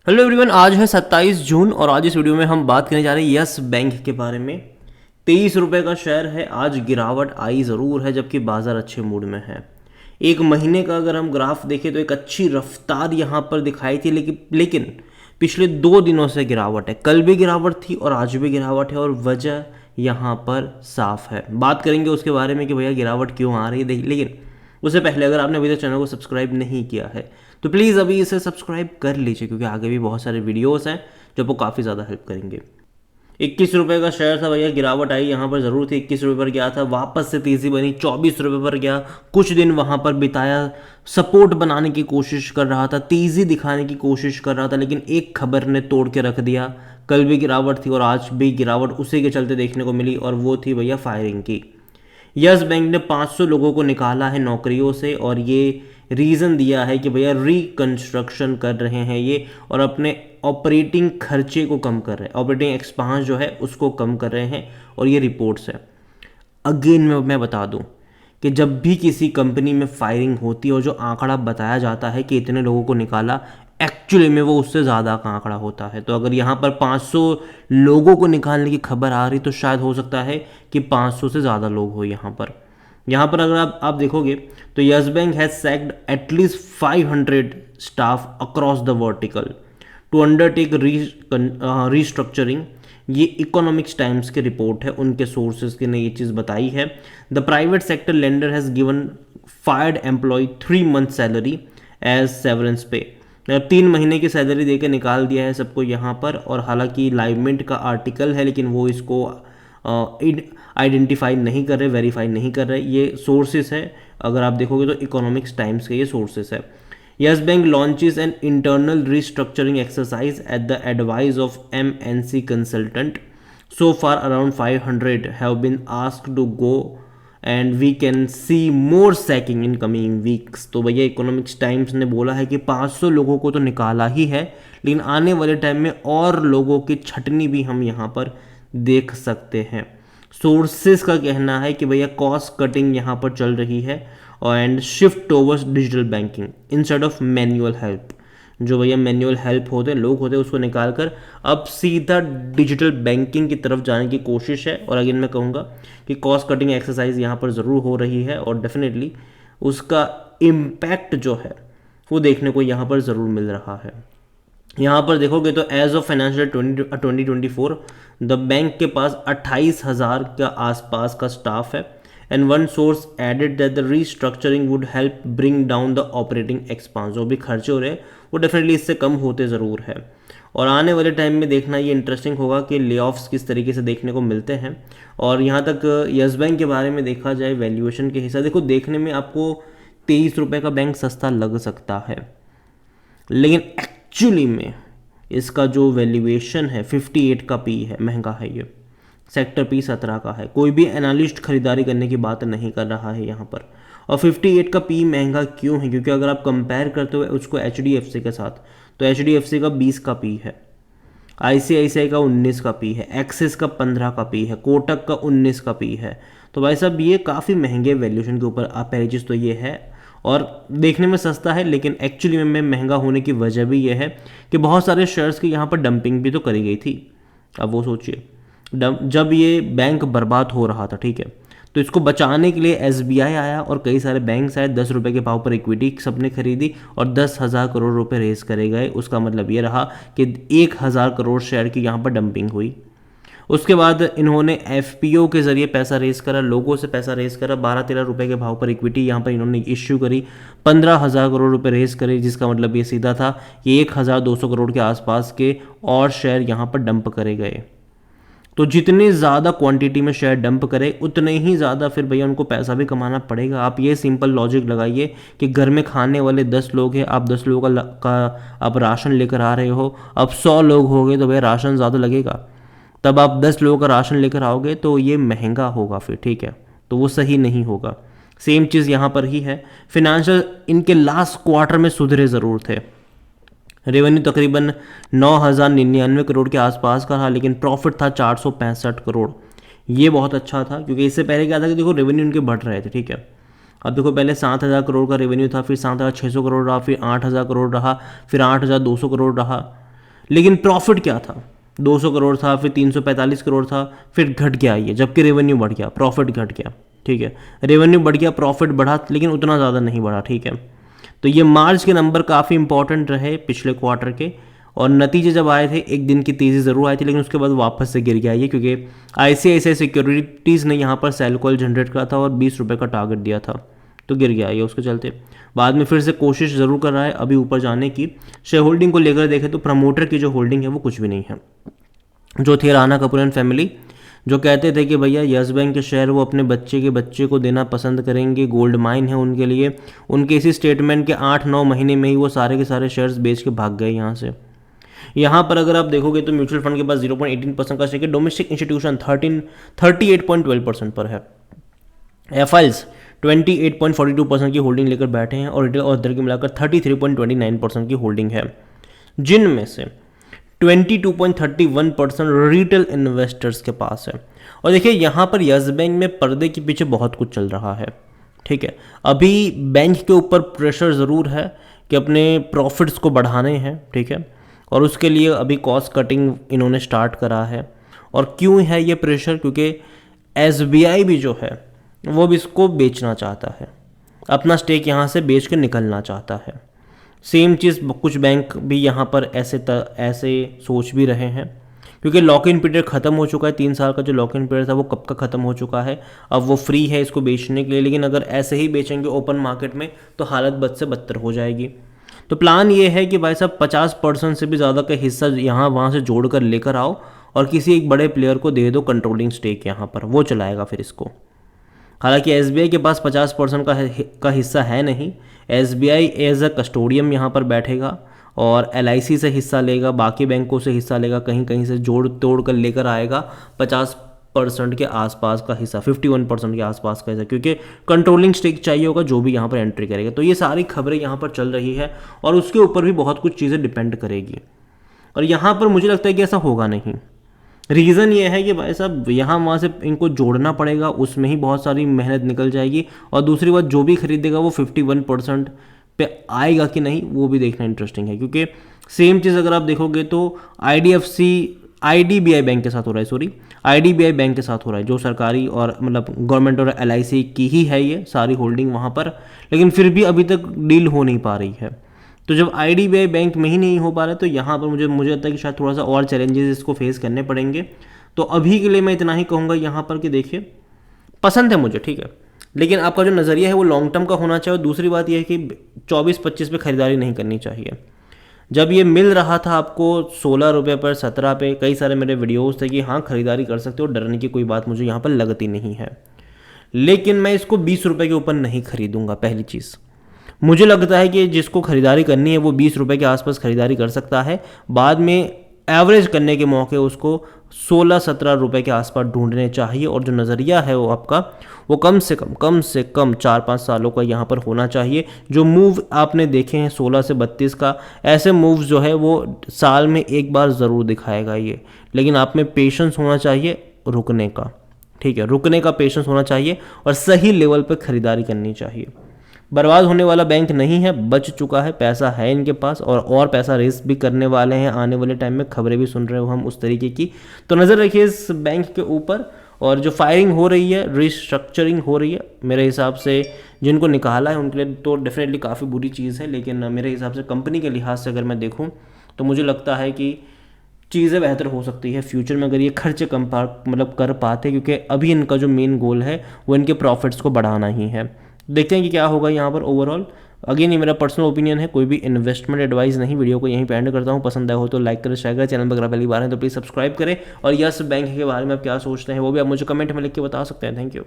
Hello everyone, आज है 27 जून और आज इस वीडियो में हम बात करने जा रहे हैं यस बैंक के बारे में। 23 रुपये का शेयर है। आज गिरावट आई ज़रूर है जबकि बाज़ार अच्छे मूड में है। एक महीने का अगर हम ग्राफ देखें तो एक अच्छी रफ्तार यहाँ पर दिखाई थी, लेकिन पिछले 2 दिनों से गिरावट है। कल भी गिरावट थी और आज भी गिरावट है और वजह यहाँ पर साफ है। बात करेंगे उसके बारे में कि भैया गिरावट क्यों आ रही है। लेकिन उससे पहले अगर आपने अभी तक चैनल को सब्सक्राइब नहीं किया है तो प्लीज़ अभी इसे सब्सक्राइब कर लीजिए, क्योंकि आगे भी बहुत सारे वीडियोस हैं जो आपको काफ़ी ज़्यादा हेल्प करेंगे। 21 रुपये का शेयर था भैया, गिरावट आई यहाँ पर ज़रूर थी। 21 रुपये पर गया था, वापस से तेज़ी बनी, 24 रुपये पर गया, कुछ दिन वहाँ पर बिताया, सपोर्ट बनाने की कोशिश कर रहा था, तेज़ी दिखाने की कोशिश कर रहा था, लेकिन एक खबर ने तोड़ के रख दिया। कल भी गिरावट थी और आज भी गिरावट उसी के चलते देखने को मिली, और वो थी भैया फायरिंग की। यस बैंक ने 500 लोगों को निकाला है नौकरियों से, और ये रीज़न दिया है कि भैया रिकंस्ट्रक्शन कर रहे हैं ये, और अपने ऑपरेटिंग खर्चे को कम कर रहे हैं, ऑपरेटिंग एक्सपेंस जो है उसको कम कर रहे हैं, और ये रिपोर्ट्स है। अगेन मैं बता दूं कि जब भी किसी कंपनी में फायरिंग होती है और जो आंकड़ा बताया जाता है कि इतने लोगों को निकाला, एक्चुअली में वो उससे ज़्यादा का आंकड़ा होता है। तो अगर यहाँ पर 500 लोगों को निकालने की खबर आ रही तो शायद हो सकता है कि 500 से ज़्यादा लोग हो यहाँ पर अगर आप देखोगे तो Yes Bank has sacked at least 500 staff across the vertical to undertake restructuring. ये इकोनॉमिक्स टाइम्स की रिपोर्ट है, उनके सोर्सेज के ने ये चीज़ बताई है। The private sector lender has given fired employ 3 month salary as severance pay. 3 महीने की सैलरी देकर निकाल दिया है सबको यहाँ पर। और हालांकि लाइव मिंट का आर्टिकल है, लेकिन वो इसको आइडेंटिफाई नहीं कर रहे, वेरीफाई नहीं कर रहे। ये सोर्सेस है, अगर आप देखोगे तो इकोनॉमिक्स टाइम्स के ये सोर्सेस है। Yes Bank launches an internal restructuring exercise at the advice of MNC consultant. So far around 500 have been asked to go and we can see more sacking in coming weeks. तो भैया economics times ने बोला है कि 500 लोगों को तो निकाला ही है, लेकिन आने वाले टाइम में और लोगों की छटनी भी हम यहाँ पर देख सकते हैं। सोर्सेस का कहना है कि भैया कॉस्ट कटिंग यहाँ पर चल रही है and shift towards digital banking instead of manual help. जो भैया मैनुअल हेल्प होते लोग होते उसको निकाल कर अब सीधा डिजिटल बैंकिंग की तरफ जाने की कोशिश है। और अगेन मैं कहूँगा कि कॉस्ट कटिंग एक्सरसाइज यहाँ पर ज़रूर हो रही है, और डेफिनेटली उसका इम्पैक्ट जो है वो देखने को यहाँ पर ज़रूर मिल रहा है। यहाँ पर देखोगे तो as of financial 2024 the bank के पास 28,000 के आसपास का स्टाफ है। And one source added that the restructuring would help bring down the operating expense. जो भी खर्चे हो रहे हैं वो डेफिनेटली इससे कम होते ज़रूर है। और आने वाले टाइम में देखना ये इंटरेस्टिंग होगा कि ले ऑफ्स किस तरीके से देखने को मिलते हैं। और यहाँ तक यस बैंक के बारे में देखा जाए वैल्यूएशन के हिसाब, देखो देखने में आपको 23 रुपये का बैंक सस्ता लग सकता है, लेकिन एक्चुअली में इसका जो वैल्यूएशन है 58 का पी है, महंगा है ये। सेक्टर पी 17 का है। कोई भी एनालिस्ट खरीदारी करने की बात नहीं कर रहा है यहाँ पर। और 58 का पी महंगा क्यों है? क्योंकि अगर आप कंपेयर करते हो उसको HDFC के साथ, तो HDFC का 20 का पी है, ICICI का 19 का पी है, एक्सिस का 15 का पी है, कोटक का 19 का पी है। तो भाई साहब ये काफ़ी महंगे वैल्यूएशन के ऊपर पहली चीज़ तो ये है। और देखने में सस्ता है, लेकिन एक्चुअली में महंगा होने की वजह भी यह है कि बहुत सारे शेयर्स की यहाँ पर डंपिंग भी तो करी गई थी। अब वो सोचिए, जब ये बैंक बर्बाद हो रहा था, ठीक है, तो इसको बचाने के लिए SBI आया और कई सारे बैंक्स आए, 10 रुपये के भाव पर इक्विटी सबने खरीदी और 10,000 करोड़ रुपए रेज करे गए। उसका मतलब ये रहा कि 1,000 करोड़ शेयर की यहाँ पर डंपिंग हुई। उसके बाद इन्होंने FPO के ज़रिए पैसा रेस करा, लोगों से पैसा रेस करा, 12-13 रुपये के भाव पर इक्विटी यहाँ पर इन्होंने इश्यू करी, 15,000 करोड़ रुपए रेस करे, जिसका मतलब ये सीधा था कि 1,200 करोड़ के आसपास के और शेयर यहाँ पर डंप करे गए। तो जितनी ज़्यादा क्वांटिटी में शेयर डंप करे उतने ही ज़्यादा फिर भैया उनको पैसा भी कमाना पड़ेगा। आप ये सिंपल लॉजिक लगाइए कि घर में खाने वाले 10 लोग हैं, आप 10 लोगों का आप राशन लेकर आ रहे हो, अब 100 लोग हो गए तो भैया राशन ज़्यादा लगेगा। तब आप 10 लोगों का राशन लेकर आओगे तो ये महंगा होगा फिर, ठीक है, तो वो सही नहीं होगा। सेम चीज़ यहाँ पर ही है। फिनेंशियल इनके लास्ट क्वार्टर में सुधरे ज़रूर थे। रेवेन्यू तकरीबन 9,099 करोड़ के आसपास का था, लेकिन प्रॉफिट था 465 करोड़। ये बहुत अच्छा था, क्योंकि इससे पहले क्या था कि देखो रेवेन्यू इनके बढ़ रहे थे, ठीक है। अब देखो पहले 7,000 करोड़ का रेवेन्यू था, फिर 7,600 करोड़ रहा, फिर 8,000 करोड़ रहा, फिर 8,200 करोड़ रहा। लेकिन प्रॉफिट क्या था, 200 करोड़ था, फिर 345 करोड़ था, फिर घट गया ये, जबकि रेवेन्यू बढ़ गया, प्रॉफिट घट गया। ठीक है, रेवेन्यू बढ़ गया, प्रॉफिट बढ़ा, लेकिन उतना ज़्यादा नहीं बढ़ा। ठीक है, तो ये मार्च के नंबर काफ़ी इंपॉर्टेंट रहे पिछले क्वार्टर के, और नतीजे जब आए थे एक दिन की तेज़ी ज़रूर आई थी, लेकिन उसके बाद वापस से गिर गया ये, क्योंकि ICICI सिक्योरिटीज़ ने यहाँ पर सेल कॉल जनरेट करा था और 20 रुपये का टारगेट दिया था, तो गिर गया ये उसके चलते। बाद में फिर से कोशिश ज़रूर कर रहा है अभी ऊपर जाने की। शेयर होल्डिंग को लेकर देखें तो प्रमोटर की जो होल्डिंग है वो कुछ भी नहीं है। जो थे राणा कपूर एंड फैमिली, जो कहते थे कि भैया यस बैंक के शेयर वो अपने बच्चे को देना पसंद करेंगे, गोल्ड माइन है उनके लिए, उनके इसी स्टेटमेंट के 8-9 महीने में ही वो सारे के सारे शेयर्स बेच के भाग गए यहाँ से। यहाँ पर अगर आप देखोगे तो म्यूचुअल फंड के पास 0.18% का स्टेक है, डोमेस्टिक इंस्टीट्यूशन 38.12% पर है, एफआईएल्स 28.42% की होल्डिंग लेकर बैठे हैं, और रिटेल और अदर की मिलाकर 33.29% की होल्डिंग है, जिनमें से 22.31% रिटेल इन्वेस्टर्स के पास है। और देखिए यहाँ पर यस बैंक में पर्दे के पीछे बहुत कुछ चल रहा है। ठीक है, अभी बैंक के ऊपर प्रेशर ज़रूर है कि अपने प्रॉफिट्स को बढ़ाने हैं। ठीक है, और उसके लिए अभी कॉस्ट कटिंग इन्होंने स्टार्ट करा है। और क्यों है ये प्रेशर, क्योंकि SBI भी जो है वो भी इसको बेचना चाहता है, अपना स्टेक यहाँ से बेच के निकलना चाहता है। सेम चीज़ कुछ बैंक भी यहाँ पर ऐसे सोच भी रहे हैं, क्योंकि लॉक इन पीरियड ख़त्म हो चुका है। 3 साल का जो लॉक इन पीरियड था वो कब का ख़त्म हो चुका है, अब वो फ्री है इसको बेचने के लिए। लेकिन अगर ऐसे ही बेचेंगे ओपन मार्केट में तो हालत बद से बदतर हो जाएगी। तो प्लान ये है कि भाई साहब 50% से भी ज़्यादा का हिस्सा यहाँ वहाँ से जोड़ कर लेकर आओ और किसी एक बड़े प्लेयर को दे दो कंट्रोलिंग स्टेक यहाँ पर, वो चलाएगा फिर इसको। हालांकि SBI के पास 50% का हिस्सा है नहीं। SBI एज अ कस्टोडियम यहाँ पर बैठेगा और LIC से हिस्सा लेगा, बाकी बैंकों से हिस्सा लेगा, कहीं कहीं से जोड़ तोड़ कर लेकर आएगा 50% के आसपास का हिस्सा, 51% के आसपास का हिस्सा, क्योंकि कंट्रोलिंग स्टेक चाहिए होगा जो भी यहाँ पर एंट्री करेगा। तो ये सारी खबरें यहाँ पर चल रही है और उसके ऊपर भी बहुत कुछ चीज़ें डिपेंड करेगी, और यहाँ पर मुझे लगता है कि ऐसा होगा नहीं। रीज़न ये है कि भाई साहब यहाँ वहाँ से इनको जोड़ना पड़ेगा, उसमें ही बहुत सारी मेहनत निकल जाएगी, और दूसरी बात जो भी खरीदेगा वो 51% पे आएगा कि नहीं वो भी देखना इंटरेस्टिंग है। क्योंकि सेम चीज़ अगर आप देखोगे तो IDBI बैंक के साथ हो रहा है, IDBI बैंक के साथ हो रहा है, जो सरकारी और मतलब गवर्नमेंट और LIC की ही है ये सारी होल्डिंग वहाँ पर, लेकिन फिर भी अभी तक डील हो नहीं पा रही है। तो जब IDBI बैंक में ही नहीं हो पा रहा है तो यहाँ पर मुझे लगता है कि शायद थोड़ा सा और चैलेंजेस इसको फेस करने पड़ेंगे। तो अभी के लिए मैं इतना ही कहूँगा यहाँ पर कि देखिए, पसंद है मुझे, ठीक है, लेकिन आपका जो नज़रिया है वो लॉन्ग टर्म का होना चाहिए। और दूसरी बात यह है कि 24-25 पे ख़रीदारी नहीं करनी चाहिए। जब ये मिल रहा था आपको 16 रुपये पर, 17 पे, कई सारे मेरे वीडियोज़ थे कि हाँ खरीदारी कर सकते हो, डरने की कोई बात मुझे यहाँ पर लगती नहीं है। लेकिन मैं इसको 20 रुपये के ऊपर नहीं खरीदूंगा। पहली चीज़, मुझे लगता है कि जिसको खरीदारी करनी है वो 20 रुपये के आसपास खरीदारी कर सकता है, बाद में एवरेज करने के मौके उसको 16-17 रुपये के आसपास ढूंढने चाहिए। और जो नज़रिया है वो आपका वो कम से कम 4-5 सालों का यहाँ पर होना चाहिए। जो मूव आपने देखे हैं 16 से 32 का, ऐसे मूव्स जो है वो साल में एक बार ज़रूर दिखाएगा ये, लेकिन आप में पेशेंस होना चाहिए रुकने का। ठीक है, रुकने का पेशेंस होना चाहिए और सही लेवल पर ख़रीदारी करनी चाहिए। बर्बाद होने वाला बैंक नहीं है, बच चुका है, पैसा है इनके पास, और पैसा रेस भी करने वाले हैं आने वाले टाइम में। खबरें भी सुन रहे हो हम उस तरीके की, तो नज़र रखिए इस बैंक के ऊपर। और जो फायरिंग हो रही है, रिस्ट्रक्चरिंग हो रही है, मेरे हिसाब से जिनको निकाला है उनके लिए तो डेफिनेटली काफ़ी बुरी चीज़ है, लेकिन मेरे हिसाब से कंपनी के लिहाज से अगर मैं देखूँ तो मुझे लगता है कि चीज़ें बेहतर हो सकती है फ्यूचर में अगर ये खर्चे कम मतलब कर पाते, क्योंकि अभी इनका जो मेन गोल है वो इनके प्रॉफिट्स को बढ़ाना ही है। देखते हैं कि क्या होगा यहाँ पर ओवरऑल। अगेन ये मेरा पर्सनल ओपिनियन है, कोई भी इन्वेस्टमेंट एडवाइस नहीं। वीडियो को यहीं पे एंड करता हूँ। पसंद आया हो तो लाइक करें, शेयर करें, चैनल पर अगर पहली बार है तो प्लीज़ सब्सक्राइब करें। और यस बैंक के बारे में आप क्या सोचते हैं वो भी आप मुझे कमेंट में लिख के बता सकते हैं। Thank you.